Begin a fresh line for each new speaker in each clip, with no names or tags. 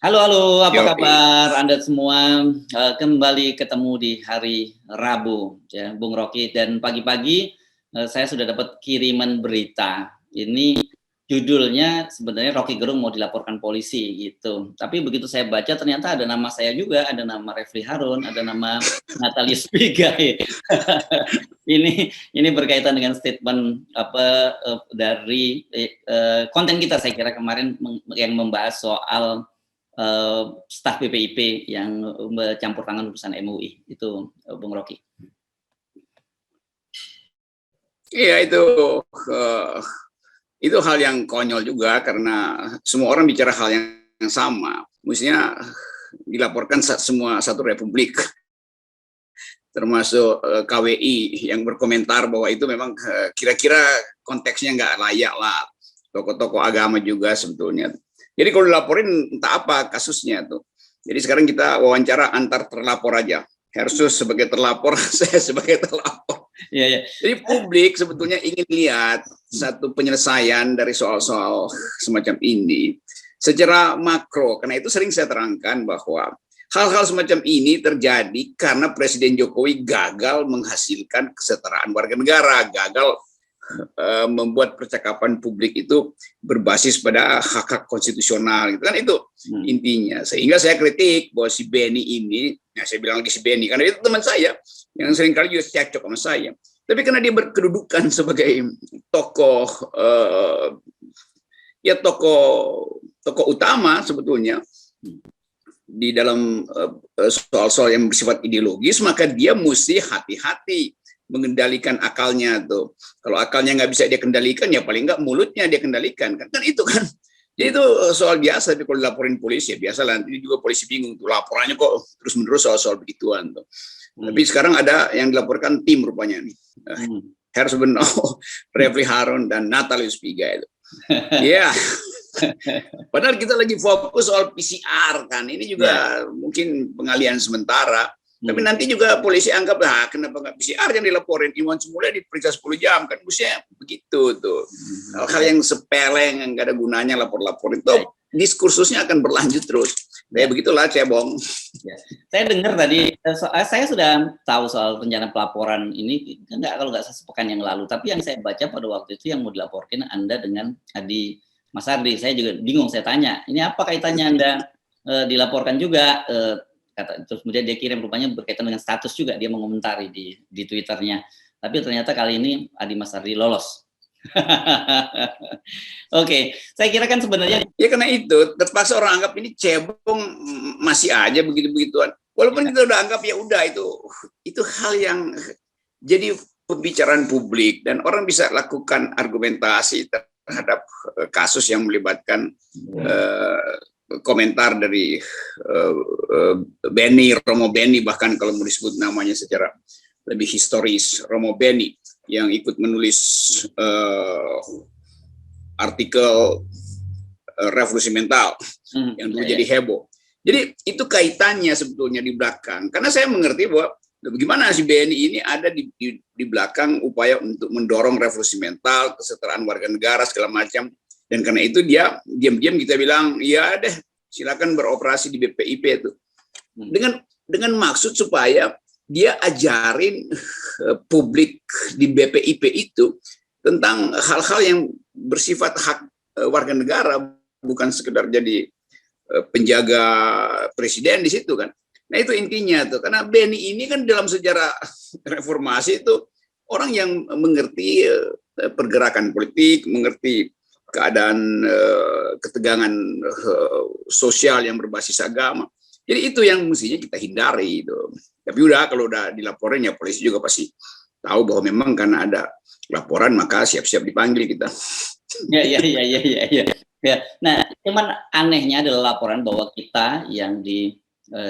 Halo, halo, apa
Yo,
kabar Anda semua? Kembali ketemu di hari Rabu, ya, Bung Rocky. Dan pagi-pagi saya sudah dapat kiriman berita. Ini judulnya sebenarnya Rocky Gerung mau dilaporkan polisi gitu. Tapi begitu saya baca ternyata ada nama saya juga, ada nama Refli Harun, ada nama Natalius Pigai. ini berkaitan dengan statement dari konten kita saya kira kemarin yang membahas soal staf BPIP yang bercampur tangan urusan MUI itu, Bung Rocky.
Iya itu hal yang konyol juga karena semua orang bicara hal yang sama. Mestinya dilaporkan semua satu republik, termasuk KWI yang berkomentar bahwa itu memang kira-kira konteksnya nggak layak lah. Tokoh-tokoh agama juga sebetulnya. Jadi kalau dilaporin entah apa kasusnya tuh. Jadi sekarang kita wawancara antar terlapor aja. Hersus sebagai terlapor, saya sebagai terlapor.
Ya, ya.
Jadi publik sebetulnya ingin lihat satu penyelesaian dari soal-soal semacam ini secara makro. Karena itu sering saya terangkan bahwa hal-hal semacam ini terjadi karena Presiden Jokowi gagal menghasilkan kesetaraan warga negara, gagal membuat percakapan publik itu berbasis pada hak-hak konstitusional, gitu kan, itu intinya. Sehingga saya kritik bahwa si Beni ini, saya bilang lagi si Beni karena itu teman saya yang seringkali juga cekcok sama saya. Tapi karena dia berkedudukan sebagai tokoh tokoh utama sebetulnya di dalam soal-soal yang bersifat ideologis, maka dia mesti hati-hati mengendalikan akalnya tuh. Kalau akalnya nggak bisa dia kendalikan, ya paling nggak mulutnya dia kendalikan. Kan itu kan. Jadi itu soal biasa, tapi kalau dilaporin polisi ya biasa lah. Nanti juga polisi bingung tuh laporannya kok terus-menerus soal-soal begituan tuh. Tapi sekarang ada yang dilaporkan tim rupanya nih. Hersu Beno, Refli Harun, dan Natalius Pigai itu. Iya. Padahal kita lagi fokus soal PCR kan. Ini juga mungkin pengalian sementara. Tapi nanti juga polisi anggap, kenapa nggak PCR yang dilaporin, Iwan semula diperiksa 10 jam, kan mestinya begitu tuh. Hal-hal yang sepele, yang nggak ada gunanya lapor-lapor itu, diskursusnya akan berlanjut terus. Kayak begitulah cebong.
Ya. Saya dengar tadi, saya sudah tahu soal rencana pelaporan ini, kalau nggak sepekan yang lalu, tapi yang saya baca pada waktu itu yang mau dilaporkan Anda dengan Adi Mas Ardi, saya juga bingung, saya tanya, ini apa kaitannya Anda dilaporkan juga? Terus kemudian dia kirim rupanya berkaitan dengan status juga, dia mengomentari di Twitternya. Tapi ternyata kali ini Adi Mas Ardi lolos. Oke, saya kira kan sebenarnya
ya karena itu terpaksa orang anggap ini cebong masih aja begitu-begituan. Walaupun kita udah anggap ya udah itu hal yang jadi pembicaraan publik dan orang bisa lakukan argumentasi terhadap kasus yang melibatkan komentar dari Romo Beni, bahkan kalau mau disebut namanya secara lebih historis, Romo Beni yang ikut menulis artikel revolusi mental yang dulu jadi heboh. Jadi itu kaitannya sebetulnya di belakang. Karena saya mengerti bahwa bagaimana si Beni ini ada di belakang upaya untuk mendorong revolusi mental, kesetaraan warga negara segala macam. Dan karena itu dia diam-diam kita bilang, ya deh silakan beroperasi di BPIP itu. Dengan maksud supaya dia ajarin publik di BPIP itu tentang hal-hal yang bersifat hak warga negara, bukan sekedar jadi penjaga presiden di situ kan. Nah itu intinya tuh, karena Beni ini kan dalam sejarah reformasi itu orang yang mengerti pergerakan politik, mengerti keadaan ketegangan sosial yang berbasis agama. Jadi itu yang mestinya kita hindari itu. Tapi udah kalau udah dilaporin ya polisi juga pasti tahu bahwa memang karena ada laporan maka siap-siap dipanggil kita.
Ya. Nah, cuman anehnya adalah laporan bahwa kita yang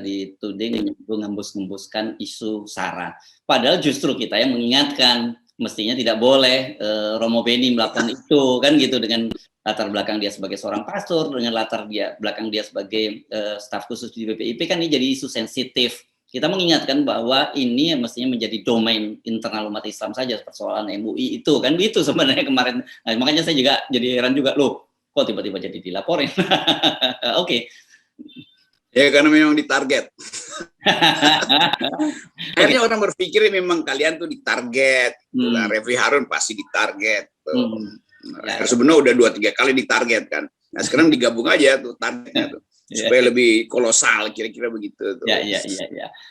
dituding mengembus-ngembuskan isu SARA. Padahal justru kita yang mengingatkan mestinya tidak boleh Romo Beni melakukan itu kan gitu, dengan latar belakang dia sebagai seorang pastor, dengan latar belakang dia sebagai staf khusus di BPIP, kan ini jadi isu sensitif. Kita mengingatkan bahwa ini mestinya menjadi domain internal umat Islam saja, persoalan MUI itu kan itu sebenarnya kemarin. Nah, makanya saya juga jadi heran juga, loh kok tiba-tiba jadi dilaporin. Oke.
Ya karena memang ditarget. Akhirnya orang berpikir memang kalian tuh ditarget. Refli Harun pasti ditarget. Sebenarnya udah 2-3 kali ditarget kan. Nah sekarang digabung aja tuh targetnya tuh. Supaya lebih kolosal, kira-kira begitu tuh.
Ya.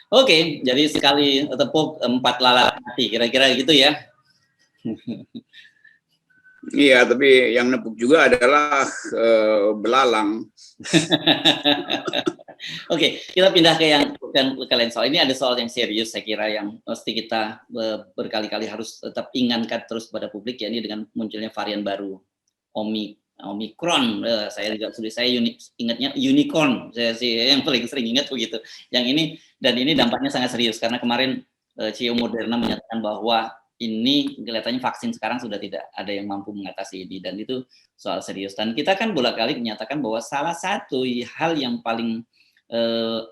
Oke, jadi sekali tepuk 4 lalat hati, kira-kira gitu ya.
Iya, tapi yang nepuk juga adalah belalang.
Oke, kita pindah ke yang lain. Soal ini ada soal yang serius saya kira yang mesti kita berkali-kali harus tetap ingatkan terus pada publik, ya ini dengan munculnya varian baru Omicron. Saya juga ingatnya unicorn. Saya sih yang paling sering ingat begitu. Yang ini dampaknya sangat serius karena kemarin CEO Moderna menyatakan bahwa ini kelihatannya vaksin sekarang sudah tidak ada yang mampu mengatasi ini, dan itu soal serius. Dan kita kan bolak-balik menyatakan bahwa salah satu hal yang paling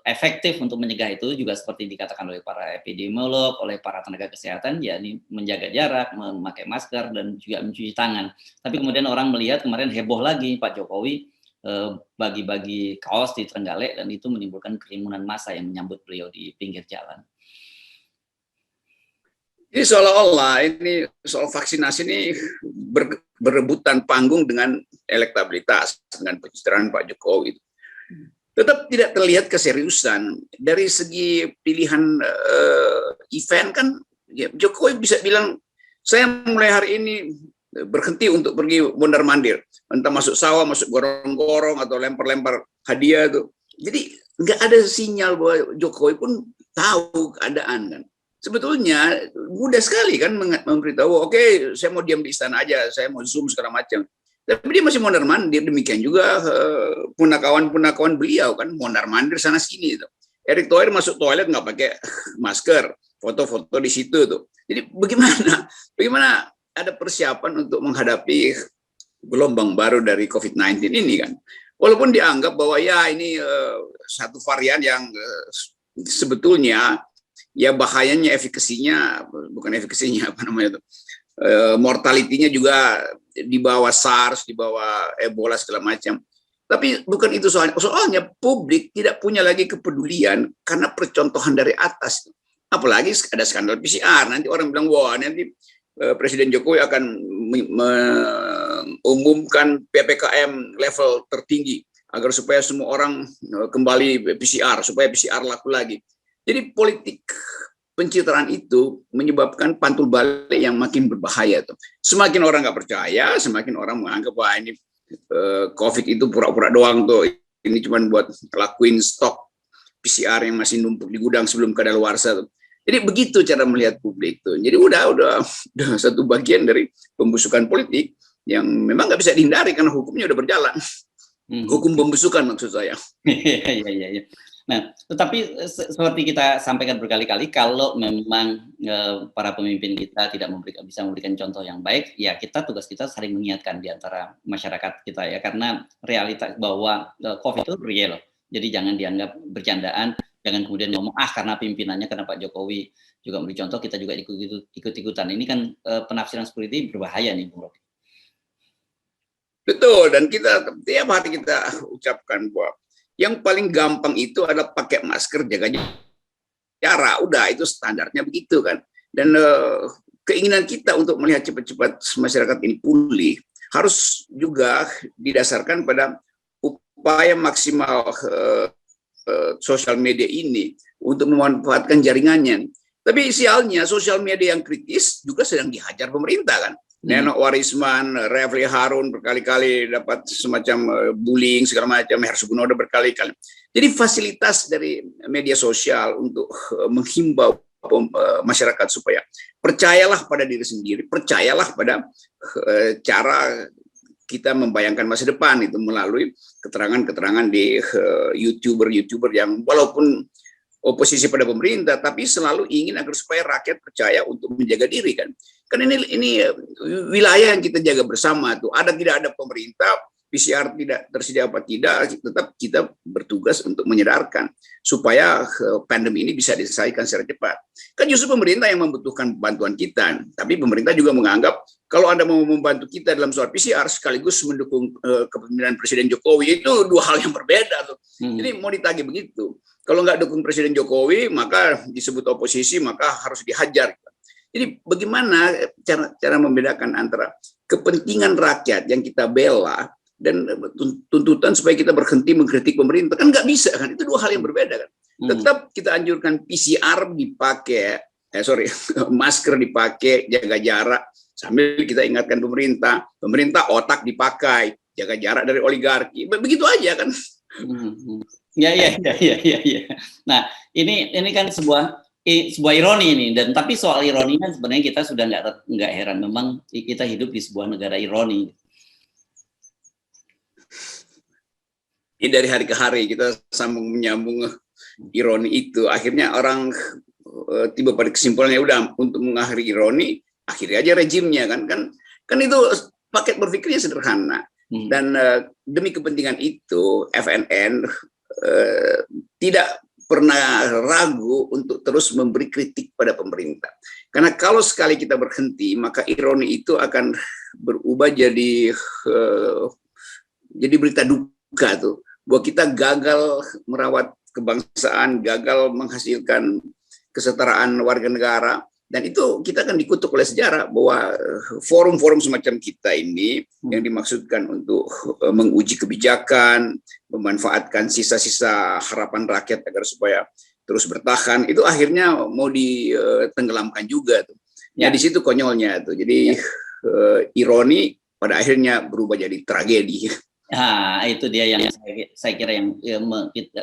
efektif untuk mencegah itu juga seperti dikatakan oleh para epidemiolog, oleh para tenaga kesehatan, yakni menjaga jarak, memakai masker, dan juga mencuci tangan. Tapi kemudian orang melihat kemarin heboh lagi Pak Jokowi bagi-bagi kaos di Trenggalek, dan itu menimbulkan kerumunan massa yang menyambut beliau di pinggir jalan.
Ini seolah-olah ini soal vaksinasi ini berebutan panggung dengan elektabilitas, dengan pencitraan Pak Jokowi. Tetap tidak terlihat keseriusan dari segi pilihan event kan. Ya, Jokowi bisa bilang saya mulai hari ini berhenti untuk pergi mondar-mandir, entah masuk sawah, masuk gorong-gorong atau lempar-lempar hadiah tuh. Jadi nggak ada sinyal bahwa Jokowi pun tahu keadaan kan. Sebetulnya mudah sekali kan memberitahu, oke, saya mau diam di istana aja, saya mau Zoom segala macam. Tapi dia masih mondar-mandir. Demikian juga punakawan-punakawan beliau kan mondar-mandir sana sini tuh. Erick Thohir masuk toilet nggak pakai masker, foto-foto di situ tuh. Jadi bagaimana ada persiapan untuk menghadapi gelombang baru dari COVID-19 ini kan? Walaupun dianggap bahwa ya ini satu varian yang sebetulnya ya bahayanya mortalitinya juga di bawah SARS, di bawah Ebola segala macam. Tapi bukan itu soalnya. Soalnya publik tidak punya lagi kepedulian karena percontohan dari atas. Apalagi ada skandal PCR. Nanti orang bilang, wah nanti Presiden Jokowi akan mengumumkan PPKM level tertinggi agar supaya semua orang kembali PCR, supaya PCR laku lagi. Jadi politik pencitraan itu menyebabkan pantul balik yang makin berbahaya tuh. Semakin orang nggak percaya, semakin orang menganggap wah ini COVID itu pura-pura doang tuh. Ini cuma buat lakuin stok PCR yang masih numpuk di gudang sebelum kadaluarsa tuh. Jadi begitu cara melihat publik tuh. Jadi udah satu bagian dari pembusukan politik yang memang nggak bisa dihindari karena hukumnya udah berjalan. Hukum pembusukan maksud saya.
Iya. Nah, tetapi seperti kita sampaikan berkali-kali, kalau memang para pemimpin kita tidak bisa memberikan contoh yang baik, ya tugas kita saling mengingatkan di antara masyarakat kita ya, karena realitas bahwa COVID itu real. Jadi jangan dianggap bercandaan, jangan kemudian ngomong karena pimpinannya, karena Pak Jokowi juga memberi contoh, kita juga ikut-ikutan. Ini kan penafsiran seperti ini berbahaya nih, Bung Rocky.
Betul, dan kita tiap hari kita ucapkan bahwa yang paling gampang itu adalah pakai masker, jaga jarak. Udah, itu standarnya begitu kan. Dan keinginan kita untuk melihat cepat-cepat masyarakat ini pulih harus juga didasarkan pada upaya maksimal sosial media ini untuk memanfaatkan jaringannya. Tapi sialnya sosial media yang kritis juga sedang dihajar pemerintah kan. Neno Warisman, Refli Harun berkali-kali dapat semacam bullying segala macam, Hersugunodo berkali-kali. Jadi fasilitas dari media sosial untuk menghimbau masyarakat supaya percayalah pada diri sendiri, percayalah pada cara kita membayangkan masa depan itu melalui keterangan-keterangan di YouTuber yang walaupun oposisi pada pemerintah, tapi selalu ingin agar supaya rakyat percaya untuk menjaga diri kan. Kan ini wilayah yang kita jaga bersama tuh. Tidak ada pemerintah PCR tidak tersedia apa tidak, tetap kita bertugas untuk menyadarkan supaya pandemi ini bisa diselesaikan secara cepat. Kan justru pemerintah yang membutuhkan bantuan kita, tapi pemerintah juga menganggap kalau Anda mau membantu kita dalam soal PCR sekaligus mendukung kepemimpinan Presiden Jokowi, itu dua hal yang berbeda tuh. Jadi mau ditagih begitu. Kalau nggak dukung Presiden Jokowi, maka disebut oposisi, maka harus dihajar. Jadi bagaimana cara membedakan antara kepentingan rakyat yang kita bela dan tuntutan supaya kita berhenti mengkritik pemerintah? Kan nggak bisa kan, itu dua hal yang berbeda kan. Tetap kita anjurkan PCR dipakai, masker dipakai, jaga jarak, sambil kita ingatkan pemerintah otak dipakai, jaga jarak dari oligarki, begitu aja kan.
Ya. Nah, ini kan sebuah ironi ini, dan tapi soal ironinya sebenarnya kita sudah nggak heran, memang kita hidup di sebuah negara ironi.
Ini dari hari ke hari kita sambung menyambung ironi itu, akhirnya orang tiba pada kesimpulannya udah untuk mengakhiri ironi, akhirnya aja rejimnya kan itu paket berpikirnya sederhana. Dan demi kepentingan itu FNN tidak pernah ragu untuk terus memberi kritik pada pemerintah. Karena kalau sekali kita berhenti, maka ironi itu akan berubah jadi berita duka tuh, bahwa kita gagal merawat kebangsaan, gagal menghasilkan kesetaraan warga negara. Dan itu kita akan dikutuk oleh sejarah bahwa forum-forum semacam kita ini yang dimaksudkan untuk menguji kebijakan, memanfaatkan sisa-sisa harapan rakyat agar supaya terus bertahan, itu akhirnya mau ditenggelamkan juga tuh. Ya, di situ konyolnya tuh. Jadi ironi pada akhirnya berubah jadi tragedi.
Nah, itu dia yang saya kira yang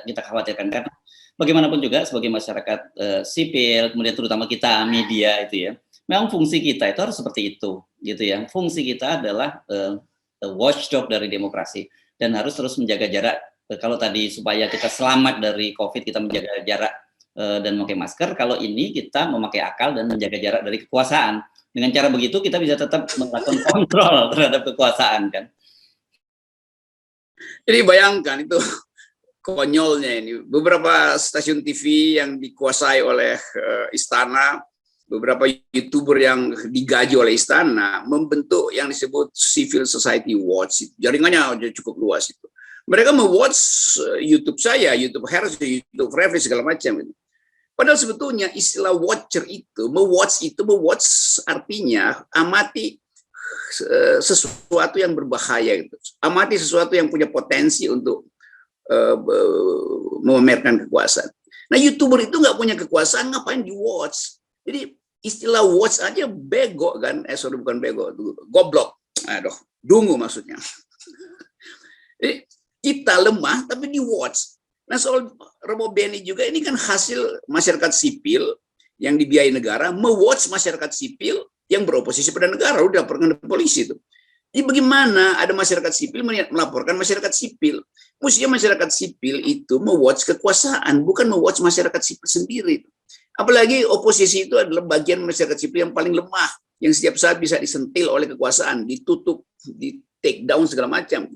kita khawatirkan, karena bagaimanapun juga sebagai masyarakat sipil, kemudian terutama kita media itu ya, memang fungsi kita itu harus seperti itu, gitu ya. Fungsi kita adalah watchdog dari demokrasi dan harus terus menjaga jarak. Kalau tadi supaya kita selamat dari COVID, kita menjaga jarak dan memakai masker. Kalau ini kita memakai akal dan menjaga jarak dari kekuasaan. Dengan cara begitu kita bisa tetap melakukan kontrol terhadap kekuasaan kan.
Jadi bayangkan itu konyolnya ini, beberapa stasiun TV yang dikuasai oleh istana, beberapa YouTuber yang digaji oleh istana membentuk yang disebut Civil Society Watch. Jaringannya cukup luas itu. Mereka me-watch YouTube saya, YouTube Harris, YouTube Refri, segala macam itu. Padahal sebetulnya istilah watcher itu, me-watch artinya amati sesuatu yang berbahaya gitu. Amati sesuatu yang punya potensi untuk memamerkan kekuasaan. Nah, YouTuber itu nggak punya kekuasaan, ngapain di watch? Jadi istilah watch aja bego kan? Bukan bego, goblok. Aduh, dungu maksudnya. Jadi kita lemah tapi di watch. Nah, soal Romo Beni juga ini kan hasil masyarakat sipil yang dibiayai negara me-watch masyarakat sipil yang beroposisi pada negara, udah pernah polisi itu. Jadi bagaimana ada masyarakat sipil melaporkan masyarakat sipil? Mestinya masyarakat sipil itu me-watch kekuasaan, bukan me-watch masyarakat sipil sendiri. Apalagi oposisi itu adalah bagian masyarakat sipil yang paling lemah, yang setiap saat bisa disentil oleh kekuasaan, ditutup, di take down segala macam.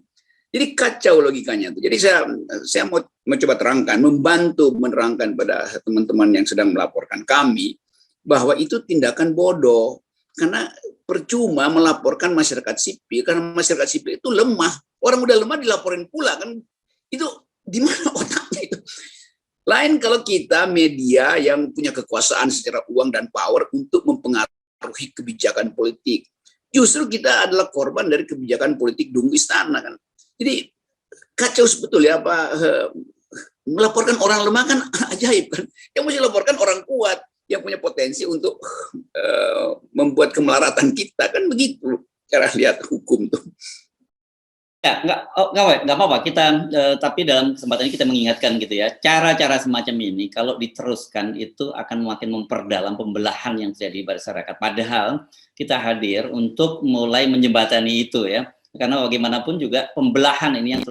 Jadi kacau logikanya. Jadi saya mau coba terangkan, membantu menerangkan pada teman-teman yang sedang melaporkan kami bahwa itu tindakan bodoh. Karena percuma melaporkan masyarakat sipil, karena masyarakat sipil itu lemah. Orang udah lemah dilaporin pula kan. Itu di mana otaknya itu? Lain kalau kita media yang punya kekuasaan secara uang dan power untuk mempengaruhi kebijakan politik. Justru kita adalah korban dari kebijakan politik dungu istana kan. Jadi kacau sebetulnya melaporkan orang lemah kan ajaib kan. Yang mesti laporkan orang kuat yang punya potensi untuk membuat kemelaratan kita kan, begitu cara lihat hukum tuh.
Ya, nggak apa-apa kita, tapi dalam kesempatan ini kita mengingatkan gitu ya, cara-cara semacam ini kalau diteruskan itu akan makin memperdalam pembelahan yang terjadi di masyarakat. Padahal kita hadir untuk mulai menjembatani itu ya, karena bagaimanapun juga pembelahan ini yang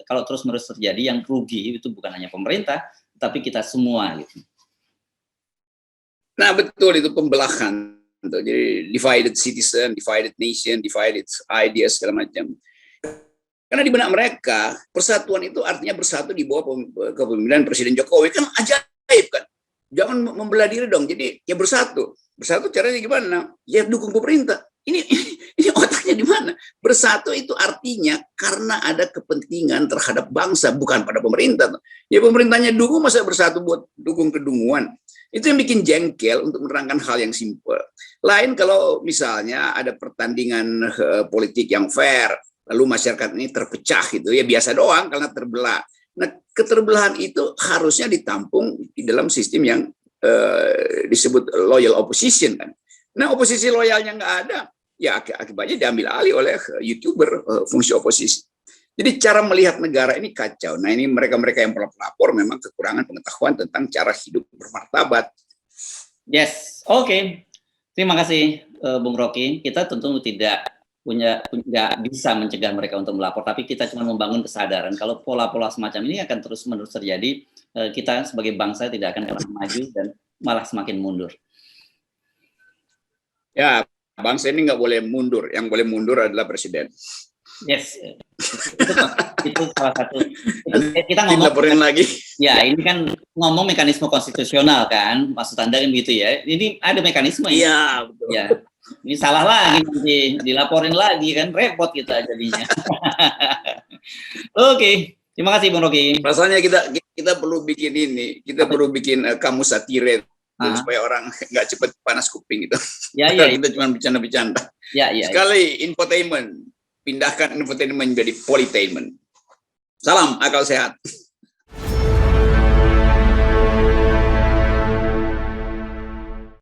kalau terus-menerus terjadi, yang rugi itu bukan hanya pemerintah, tapi kita semua gitu.
Nah betul, itu pembelahan. Jadi divided citizen, divided nation, divided ideas segala macam. Karena di benak mereka persatuan itu artinya bersatu di bawah kepemimpinan Presiden Jokowi, kan ajaib kan. Jangan membelah diri dong. Jadi ya bersatu. Bersatu caranya gimana? Ya dukung pemerintah. Ini otaknya di mana? Bersatu itu artinya karena ada kepentingan terhadap bangsa, bukan pada pemerintah. Ya pemerintahnya dukung, masa bersatu buat dukung kedunguan. Itu yang bikin jengkel untuk menerangkan hal yang simpel. Lain kalau misalnya ada pertandingan politik yang fair, lalu masyarakat ini terpecah gitu, ya biasa doang karena terbelah. Nah, keterbelahan itu harusnya ditampung di dalam sistem yang disebut loyal opposition kan. Nah, oposisi loyalnya nggak ada, ya akibatnya diambil alih oleh YouTuber fungsi oposisi. Jadi cara melihat negara ini kacau. Nah, ini mereka-mereka yang pelapor memang kekurangan pengetahuan tentang cara hidup bermartabat.
Yes, oke. Terima kasih Bung Rocky. Kita tentu tidak nggak bisa mencegah mereka untuk melapor, tapi kita cuma membangun kesadaran kalau pola-pola semacam ini akan terus-menerus terjadi, kita sebagai bangsa tidak akan pernah maju dan malah semakin mundur.
Ya, bangsa ini nggak boleh mundur, yang boleh mundur adalah presiden.
Yes, itu salah satu. Kita ngomong
lagi.
Ya, ini kan ngomong mekanisme konstitusional kan, maksud Anda kan gitu ya. Ini ada mekanisme.
Iya, betul.
Ya. Ini salah lagi nanti, dilaporin lagi kan, repot kita jadinya. Oke, terima kasih Bung Rocky.
Rasanya kita perlu bikin ini, kita perlu bikin kamus satire supaya orang nggak cepat panas kuping gitu.
Ya, ya.
Kita cuma bercanda-bercanda.
Ya, ya.
Sekali infotainment, pindahkan infotainment menjadi politainment. Salam akal sehat.